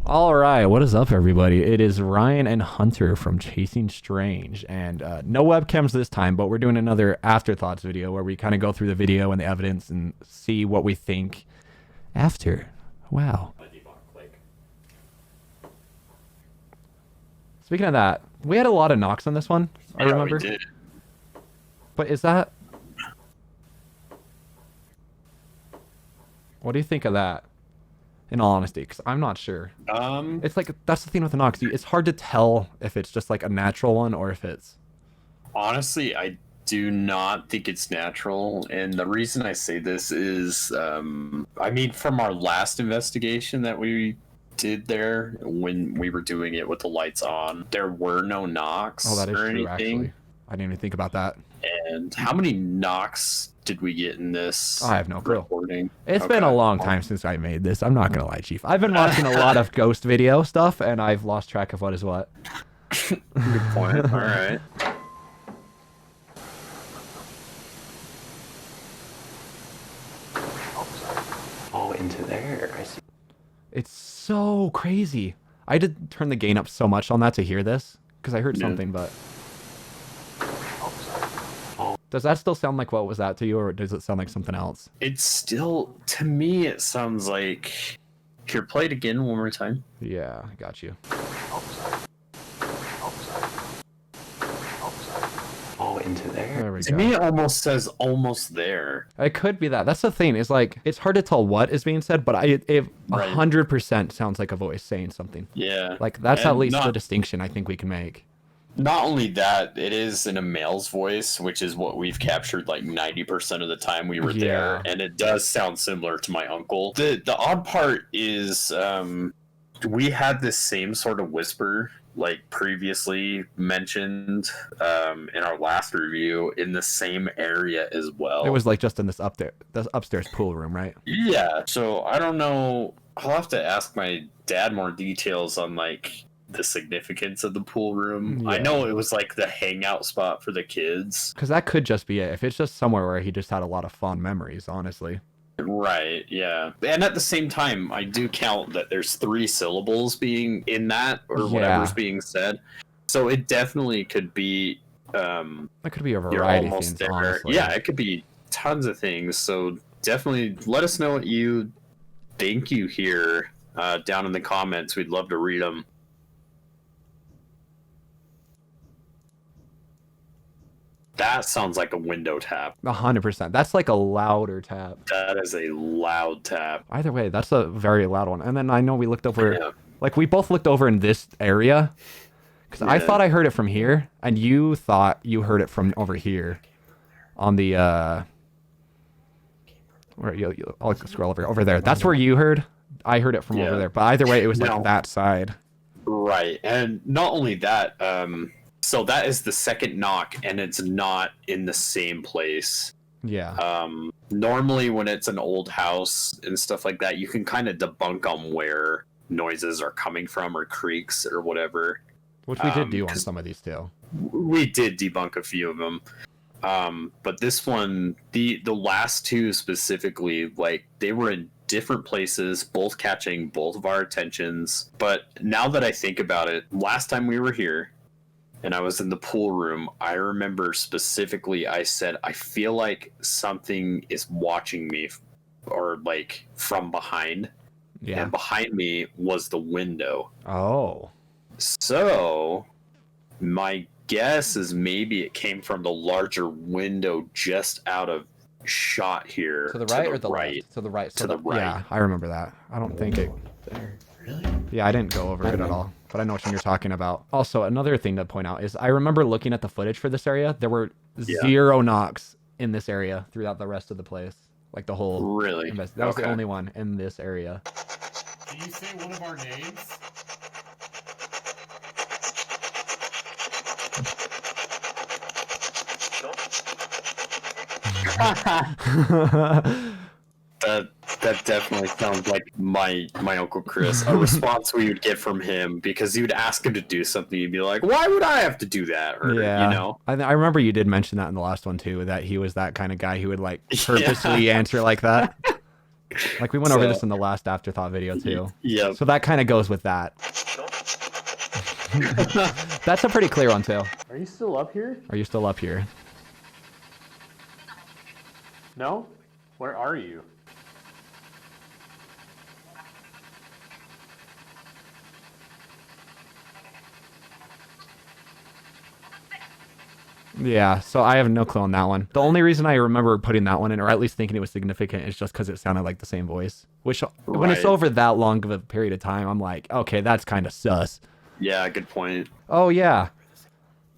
All right, what is up, everybody? It is Ryan and Hunter from Chasing Strange, and no webcams this time, but we're doing another Afterthoughts video where we kind of go through the video and the evidence and see what we think after. Wow. Speaking of that, we had a lot of knocks on this one, I remember. We did. But is that... What do you think of that? In all honesty, because I'm not sure. It's like, that's the thing with the knocks. It's hard to tell if it's just like a natural one or if it's... Honestly, I do not think it's natural. And the reason I say this is, I mean, from our last investigation that we did there, when we were doing it with the lights on, there were no knocks Oh, that is or true, anything. actually. I didn't even think about that. And how many knocks did we get in this I have no clue. recording? It's been a long time since I made this. I'm not going to lie, Chief. I've been watching a lot of ghost video stuff, and I've lost track of what is what. Good point. All right. Oh, into there. I see. It's so crazy. I did turn the gain up so much on that to hear this, because I heard something, but... Does that still sound like what was that to you, or does it sound like something else? It's still, to me, it sounds like... Here, play it again one more time. Yeah, I got you. Oh, into there. There we To go. me, it almost says almost there. It could be that. That's the thing. Is like it's hard to tell what is being said, but it Right. 100% sounds like a voice saying something. Yeah. Like that's at And least the distinction I think we can make. Not only that, it is in a male's voice, which is what we've captured like 90% of the time we were there, and it does sound similar to my uncle. The odd part is we had this same sort of whisper like previously mentioned in our last review in the same area as well. It was like just in this upstairs pool room, right? Yeah, so I don't know. I'll have to ask my dad more details on like the significance of the pool room. Yeah. I know it was like the hangout spot for the kids. Because that could just be it. If it's just somewhere where he just had a lot of fond memories, honestly. Right, yeah. And at the same time, I do count that there's 3 syllables being in that or whatever's being said. So it definitely could be That could be a you're variety of almost things, there. honestly. Yeah, it could be tons of things. So definitely let us know what you think you hear down in the comments. We'd love to read them. That sounds like a window tap. 100%. That's like a louder tap. That is a loud tap. Either way, that's a very loud one. And then I know we looked over, Yeah. like we both looked over in this area. Because I thought I heard it from here, and you thought you heard it from over here. On the, where I'll scroll over there. That's where you heard. I heard it from over there. But either way, it was like that side. Right. And not only that, so that is the second knock, and it's not in the same place. Yeah. Normally when it's an old house and stuff like that, you can kind of debunk on where noises are coming from or creaks or whatever. Which we did do on some of these too. We did debunk a few of them. But this one, the last 2 specifically, like they were in different places, both catching both of our attentions. But now that I think about it, last time we were here and I was in the pool room, I remember specifically I said, I feel like something is watching me or like from behind. Yeah. And behind me was the window. Oh. So my guess is maybe it came from the larger window just out of shot here. To the right or the left? To the right. So To the right. Yeah, I remember that. I don't think it... Really? Yeah, I didn't go over it at all. But I know what you're talking about. Also, another thing to point out is I remember looking at the footage for this area. There were 0 knocks in this area throughout the rest of the place. Like the whole... Really? That was the only one in this area. Can you say one of our names? That definitely sounds like my Uncle Chris. A response we would get from him because you would ask him to do something, you'd be like, "Why would I have to do that?" Or Yeah. you know. I remember you did mention that in the last one too, that he was that kind of guy who would like purposely answer like that. Like we went over this in the last Afterthought video too. Yeah. So that kind of goes with that. That's a pretty clear one too. Are you still up here? Are you still up here? No? Where are you? Yeah, so I have no clue on that one. The only reason I remember putting that one in, or at least thinking it was significant, is just because it sounded like the same voice. Which, when it's Right. over that long of a period of time, I'm like, okay, that's kind of sus. Yeah, good point. Oh, yeah.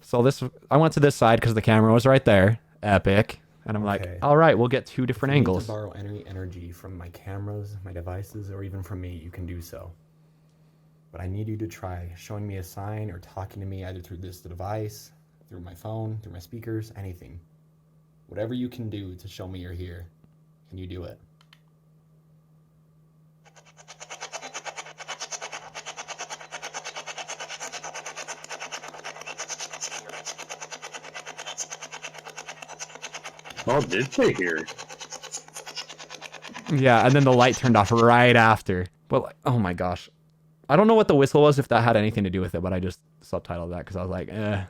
So I went to this side because the camera was right there. Epic. And I'm Okay. like, all right, we'll get two different If you need angles. to borrow any energy from my cameras, my devices, or even from me, you can do so. But I need you to try showing me a sign or talking to me either through this device, through my phone, through my speakers, anything. Whatever you can do to show me you're here. Can you do it? Oh, did they hear? Yeah, and then the light turned off right after. But, like, oh my gosh. I don't know what the whistle was, if that had anything to do with it, but I just subtitled that because I was like, eh.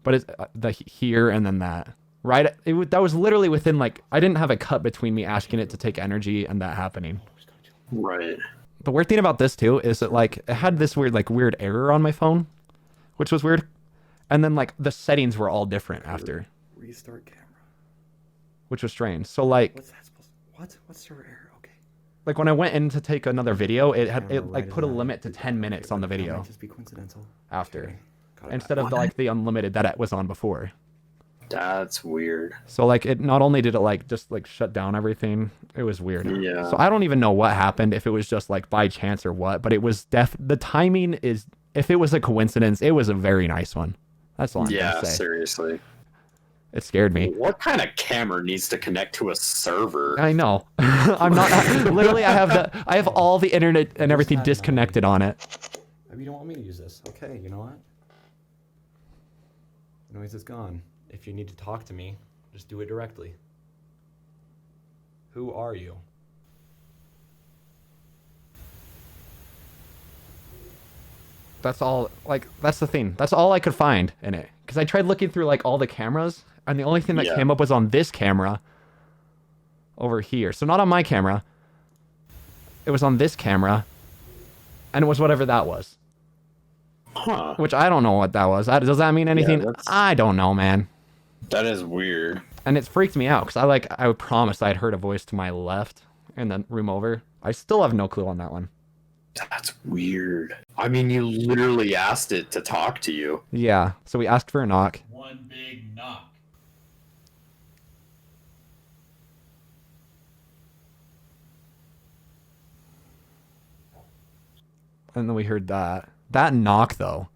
But it's the here and then that. Right? That was literally within, like, I didn't have a cut between me asking it to take energy and that happening. Right. The weird thing about this, too, is that, like, it had this weird error on my phone, which was weird. And then, like, the settings were all different after, Restart camera. which was strange. So, like, What's that supposed to... What? What's server error? Okay. like when I went in to take another video, it Camera like right put a as I- limit to 10 minutes on the That video might just be coincidental. after, Okay. Got it. instead of like the unlimited that it was on before. That's weird. So like it not only did it like just like shut down everything, it was weird. Yeah. So I don't even know what happened, if it was just like by chance or what, but it was the timing is, if it was a coincidence, it was a very nice one. That's all I'm Yeah, gonna say. seriously. It scared me. What kind of camera needs to connect to a server? I know. I'm not literally I have all the internet and everything disconnected on it. Maybe you don't want me to use this. Okay, you know what? The noise is gone. If you need to talk to me, just do it directly. Who are you? That's all, like, that's the thing. That's all I could find in it. Because I tried looking through, like, all the cameras, and the only thing that Yeah. came up was on this camera over here. So not on my camera. It was on this camera, and it was whatever that was. Huh. Which I don't know what that was. Does that mean anything? that's- I don't know, man. That is weird. And it freaked me out, because I promised I'd heard a voice to my left in the room over. I still have no clue on that one. That's weird. I mean, you literally asked it to talk to you. Yeah, so we asked for a knock. One big knock. And then we heard that. That knock, though.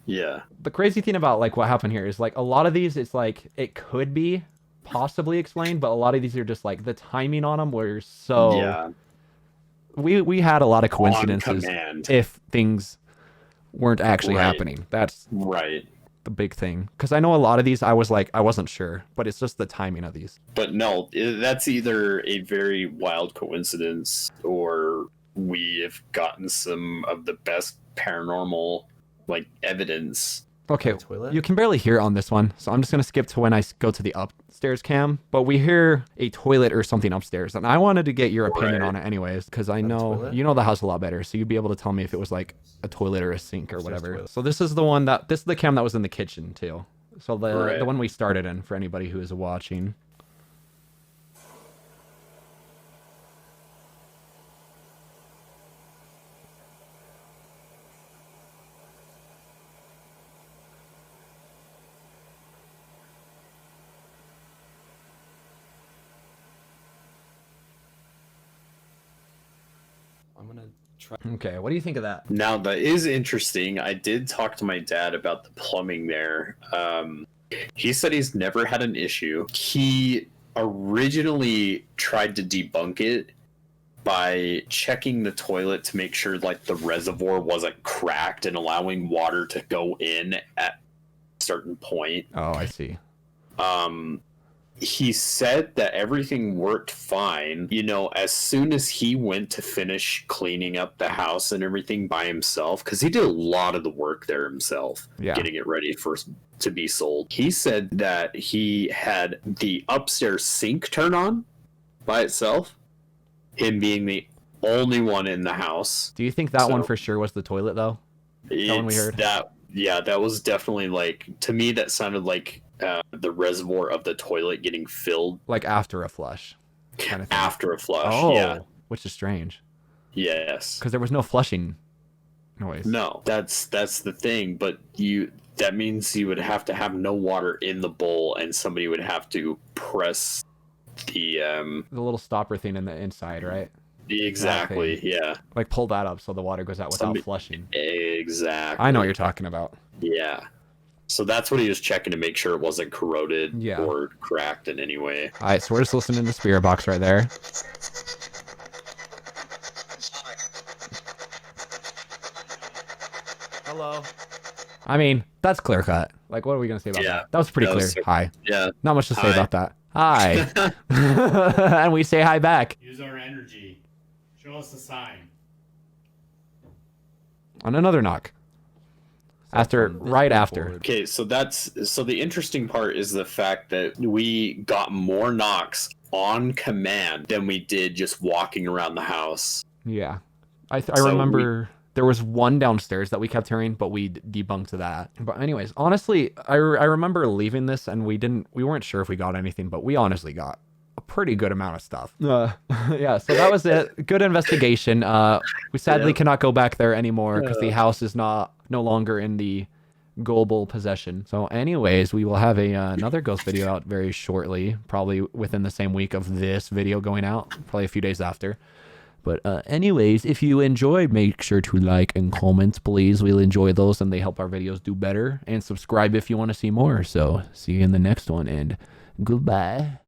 Yeah. The crazy thing about, like, what happened here is, like, a lot of these, it's like, it could be possibly explained, but a lot of these are just, like, the timing on them were so... Yeah. We had a lot of On coincidences command. if things weren't actually Right. happening. That's Right. the big thing. Because I know a lot of these, I was like, I wasn't sure, but it's just the timing of these. But no, that's either a very wild coincidence or we have gotten some of the best paranormal like evidence. Okay, Toilet? you can barely hear it on this one, so I'm just going to skip to when I go to the upstairs cam. But we hear a toilet or something upstairs, and I wanted to get your opinion Right. on it anyways, because I know toilet? you know the house a lot better, so you'd be able to tell me if it was like a toilet or a sink or Upstairs whatever. toilet. So this is the cam that was in the kitchen too. So the Right. one we started in for anybody who is watching. I'm gonna try. Okay, what do you think of that? Now that is interesting. I did talk to my dad about the plumbing there. He said he's never had an issue. He originally tried to debunk it by checking the toilet to make sure like the reservoir wasn't cracked and allowing water to go in at a certain point. Oh, I see. he said that everything worked fine. You know, as soon as he went to finish cleaning up the house and everything by himself, because he did a lot of the work there himself, getting it ready to be sold. He said that he had the upstairs sink turn on by itself, him being the only one in the house. Do you think that one for sure was the toilet, though? That one we heard? That was definitely, like, to me, that sounded like the reservoir of the toilet getting filled. Like after a flush. Kind of thing. After a flush, yeah. Which is strange. Yes. Because there was no flushing noise. No, that's the thing, but that means you would have to have no water in the bowl, and somebody would have to press the little stopper thing in the inside, right? Exactly, yeah. Like pull that up so the water goes out without flushing. Exactly. I know what you're talking about. Yeah. So that's what he was checking to make sure it wasn't corroded or cracked in any way. All right, so we're just listening to Spirit Box right there. Hello. I mean, that's clear cut. Like, what are we going to say about that? That was pretty clear. Hi. Yeah. Not much to say about that. Hi. And we say hi back. Use our energy. Show us a sign. On another knock. Right after. Okay, so the interesting part is the fact that we got more knocks on command than we did just walking around the house. Yeah. I remember there was one downstairs that we kept hearing, but we debunked that. But anyways, honestly, I remember leaving this and we weren't sure if we got anything, but we honestly got a pretty good amount of stuff. Yeah, so that was it. Good investigation. We sadly cannot go back there anymore because the house is no longer in the Goble possession. So anyways, we will have another ghost video out very shortly, probably within the same week of this video going out, probably a few days after. But anyways, if you enjoy, make sure to like and comment, please. We'll enjoy those and they help our videos do better. And subscribe if you want to see more. So see you in the next one and goodbye.